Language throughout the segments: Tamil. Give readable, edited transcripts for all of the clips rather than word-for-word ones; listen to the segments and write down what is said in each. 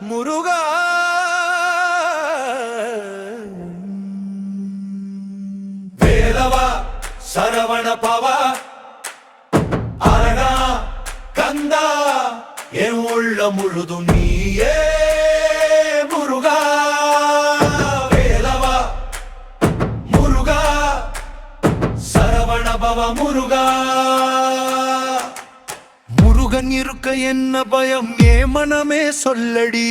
முருகா வேலவா சரவண பவா அரணா கந்தா என் உள்ள முழுதும் நீயே முருகா வேலவா முருகா சரவண பவா முருகா முருகன் இருக்க என்ன பயம் ஏ மனமே சொல்லடி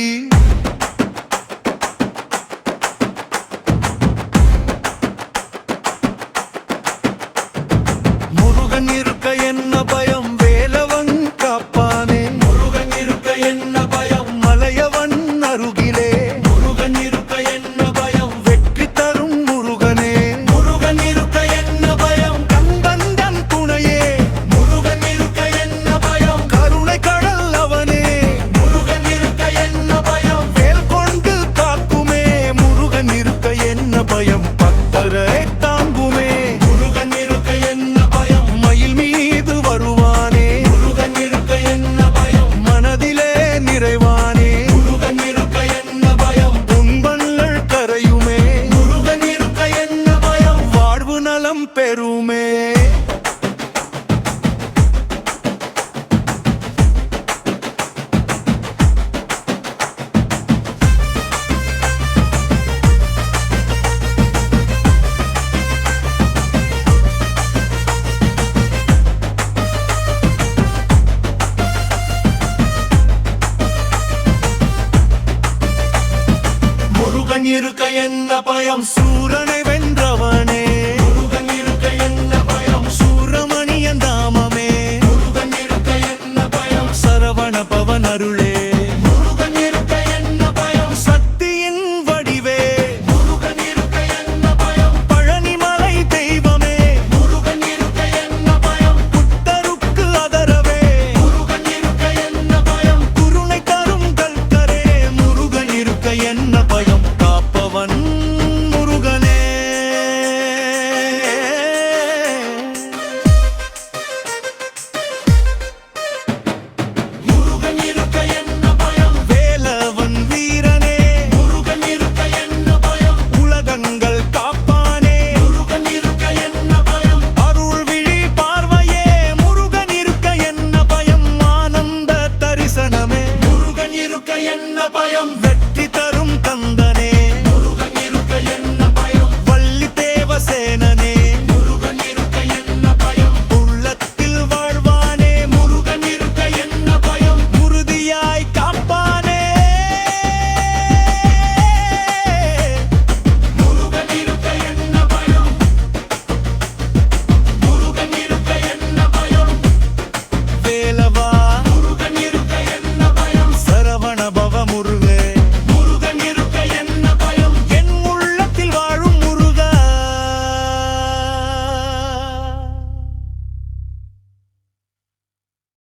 முருகன் இருக்க என்ன பயம் வேலவன் காப்பானே முருகன் இருக்க என்ன பயம் மலையவன் அருகிலே முருகன் இருக்க என்ன பயம் வெற்றி தரும் முருகனே முருகன் இருக்க என்ன பயம் கந்தன் துணையே முருகன் இருக்க என்ன பயம் கருணை கடல் அவனே முருகன் இருக்க என்ன பயம் வேல் கொண்டு காக்குமே முருகன் இருக்க என்ன பயம் பக்தரை தாங்குமே முருகன் இருக்க என்ன பயம் மயில் மீது வருவானே முருகன் இருக்க என்ன பயம் மனதிலே நிறைவானே முருகன் இருக்க என்ன பயம் துன்பங்கள் கரையுமே முருகன் இருக்க என்ன பயம் வாழ்வு நலம் பெறுமே முருகன் இருக்க என்ன பயம் சூரன்